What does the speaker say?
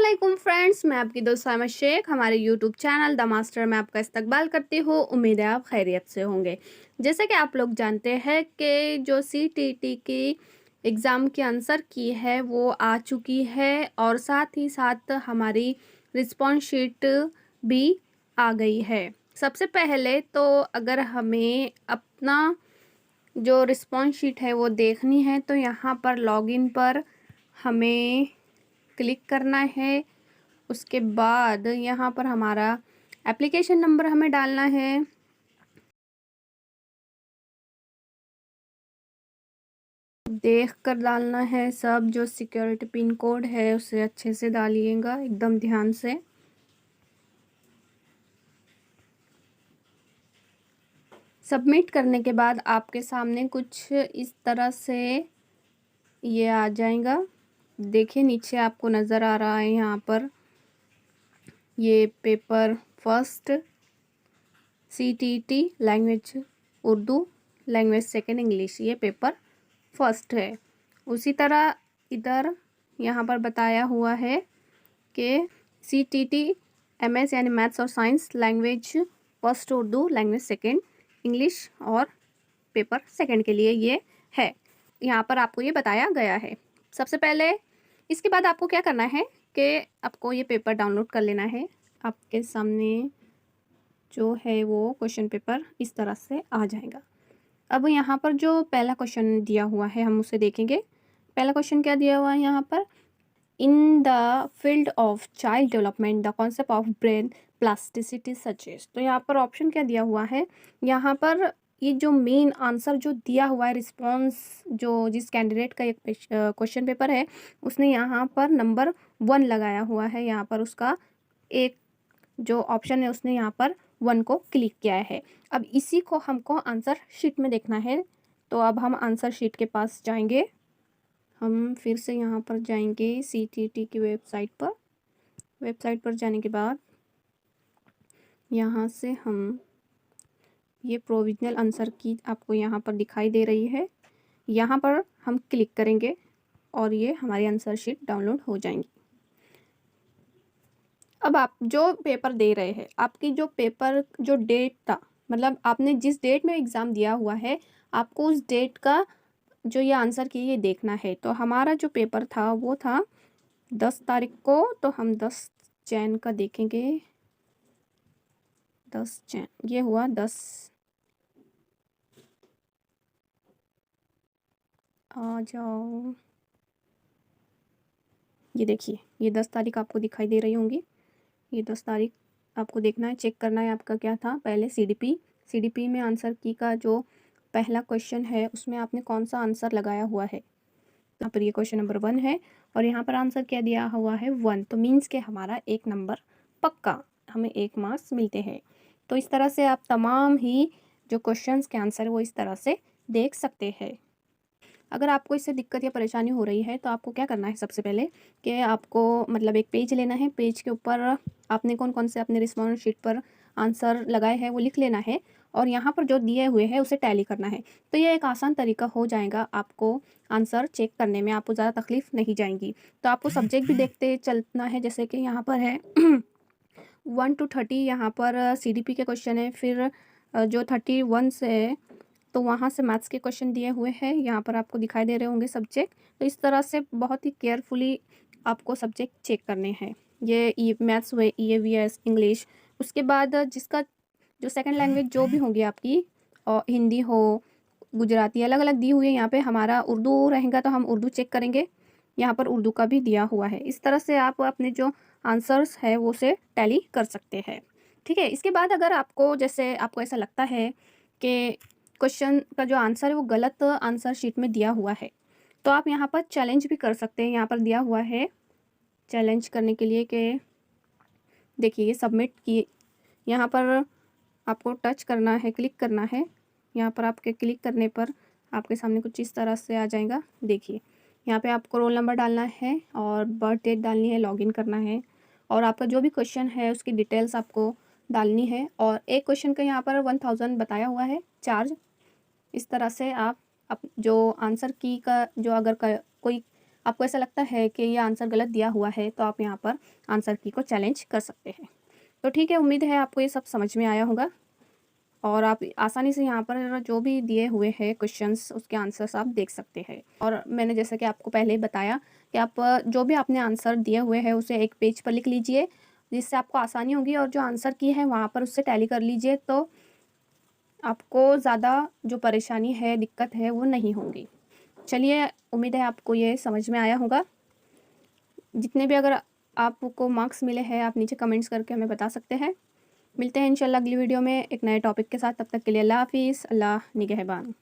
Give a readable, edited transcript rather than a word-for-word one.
अस्सलामुअलैकुम फ्रेंड्स, मैं आपकी दोस्त साइमा शेख हमारे यूट्यूब चैनल द मास्टर में आपका इस्तकबाल करती हूँ। उम्मीद है आप खैरियत से होंगे। जैसे कि आप लोग जानते हैं कि जो सीटीटी की एग्ज़ाम की आंसर की है वो आ चुकी है और साथ ही साथ हमारी रिस्पॉन्स शीट भी आ गई है। सबसे पहले तो अगर हमें अपना जो रिस्पॉन्स शीट है वो देखनी है तो यहाँ पर लॉगिन पर हमें क्लिक करना है। उसके बाद यहाँ पर हमारा एप्लीकेशन नंबर हमें डालना है। देख कर डालना है सब, जो सिक्योरिटी पिन कोड है उसे अच्छे से डालिएगा एकदम ध्यान से। सबमिट करने के बाद आपके सामने कुछ इस तरह से ये आ जाएगा। देखिए नीचे आपको नज़र आ रहा है यहाँ पर ये paper first CTT language Urdu, language second English, ये पेपर फर्स्ट है। उसी तरह इधर यहाँ पर बताया हुआ है कि सीटीटी एमएस यानी मैथ्स और science language first Urdu, language second English और पेपर सेकंड के लिए ये है। यहाँ पर आपको ये बताया गया है। सबसे पहले इसके बाद आपको क्या करना है कि आपको ये पेपर डाउनलोड कर लेना है। आपके सामने जो है वो क्वेश्चन पेपर इस तरह से आ जाएगा। अब यहाँ पर जो पहला क्वेश्चन दिया हुआ है हम उसे देखेंगे। पहला क्वेश्चन क्या दिया हुआ है यहाँ पर, in the field of child development the concept of brain plasticity suggest. तो यहाँ पर ऑप्शन क्या दिया हुआ है, यहाँ पर ये जो मेन आंसर जो दिया हुआ है रिस्पॉन्स, जो जिस कैंडिडेट का एक क्वेश्चन पेपर है उसने यहाँ पर नंबर 1 लगाया हुआ है। यहाँ पर उसका एक जो ऑप्शन है उसने यहाँ पर 1 को क्लिक किया है। अब इसी को हमको आंसर शीट में देखना है। तो अब हम आंसर शीट के पास जाएंगे। हम फिर से यहाँ पर जाएंगे सीटीटी की वेबसाइट पर। वेबसाइट पर जाने के बाद यहाँ से हम ये प्रोविजनल आंसर की आपको यहाँ पर दिखाई दे रही है, यहाँ पर हम क्लिक करेंगे और ये हमारी आंसर शीट डाउनलोड हो जाएंगी। अब आप जो पेपर दे रहे हैं, आपकी जो पेपर जो डेट था, मतलब आपने जिस डेट में एग्ज़ाम दिया हुआ है आपको उस डेट का जो ये आंसर की ये देखना है। तो हमारा जो पेपर था वो था 10 तारीख को, तो हम 10 जैन का देखेंगे। 10 जैन ये हुआ 10, आ जाओ, ये देखिए ये 10 तारीख आपको दिखाई दे रही होंगी। ये 10 तारीख आपको देखना है, चेक करना है आपका क्या था। पहले सीडीपी में आंसर की का जो पहला क्वेश्चन है उसमें आपने कौन सा आंसर लगाया हुआ है। यहाँ पर ये क्वेश्चन नंबर 1 है और यहाँ पर आंसर क्या दिया हुआ है 1, तो मीन्स के हमारा 1 नंबर पक्का, हमें 1 मार्क्स मिलते हैं। तो इस तरह से आप तमाम ही जो क्वेश्चंस के आंसर वो इस तरह से देख सकते हैं। अगर आपको इससे दिक्कत या परेशानी हो रही है तो आपको क्या करना है, सबसे पहले कि आपको मतलब एक पेज लेना है। पेज के ऊपर आपने कौन कौन से अपने रिस्पॉन्स शीट पर आंसर लगाए हैं वो लिख लेना है और यहाँ पर जो दिए हुए हैं उसे टैली करना है। तो ये एक आसान तरीका हो जाएगा आपको आंसर चेक करने में, आपको ज़्यादा तकलीफ नहीं जाएंगी। तो आपको सब्जेक्ट भी देखते चलना है, जैसे कि यहाँ पर है 1 to 30 यहाँ पर सीडीपी के क्वेश्चन है। फिर जो 31 से है तो वहाँ से मैथ्स के क्वेश्चन दिए हुए हैं, यहाँ पर आपको दिखाई दे रहे होंगे सब्जेक्ट। तो इस तरह से बहुत ही केयरफुली आपको सब्जेक्ट चेक करने हैं। ये मैथ्स हुए, ईवीएस, इंग्लिश। उसके बाद जिसका जो सेकंड लैंग्वेज जो भी होगी आपकी, और हिंदी हो, गुजराती, अलग अलग दी हुई है। यहाँ पे हमारा उर्दू रहेगा तो हम उर्दू चेक करेंगे, यहाँ पर उर्दू का भी दिया हुआ है। इस तरह से आप अपने जो आंसर्स है वो से टैली कर सकते हैं। ठीक है, इसके बाद अगर आपको जैसे आपको ऐसा लगता है कि क्वेश्चन का जो आंसर है वो गलत आंसर शीट में दिया हुआ है तो आप यहाँ पर चैलेंज भी कर सकते हैं। यहाँ पर दिया हुआ है चैलेंज करने के लिए कि देखिए ये सबमिट की, यहाँ पर आपको टच करना है, क्लिक करना है। यहाँ पर आपके क्लिक करने पर आपके सामने कुछ इस तरह से आ जाएगा। देखिए यहाँ पे आपको रोल नंबर डालना है और बर्थ डेट डालनी है, लॉगिन करना है और आपका जो भी क्वेश्चन है उसकी डिटेल्स आपको डालनी है। और एक क्वेश्चन का यहाँ पर 1000 बताया हुआ है चार्ज। इस तरह से आप जो आंसर की का जो अगर कोई आपको ऐसा लगता है कि ये आंसर गलत दिया हुआ है, तो आप यहाँ पर आंसर की को चैलेंज कर सकते हैं। तो ठीक है, उम्मीद है आपको ये सब समझ में आया होगा और आप आसानी से यहाँ पर जो भी दिए हुए हैं क्वेश्चंस उसके आंसर्स आप देख सकते हैं। और मैंने जैसा कि आपको पहले ही बताया कि आप जो भी आपने आंसर दिए हुए हैं उसे एक पेज पर लिख लीजिए, जिससे आपको आसानी होगी, और जो आंसर की है वहाँ पर उससे टैली कर लीजिए, तो आपको ज़्यादा जो परेशानी है, दिक्कत है, वो नहीं होगी। चलिए, उम्मीद है आपको ये समझ में आया होगा। जितने भी अगर आपको मार्क्स मिले हैं आप नीचे कमेंट्स करके हमें बता सकते हैं। मिलते हैं इंशाल्लाह अगली वीडियो में एक नए टॉपिक के साथ। तब तक के लिए अल्लाह हाफ़िज़, अल्लाह निगहबान।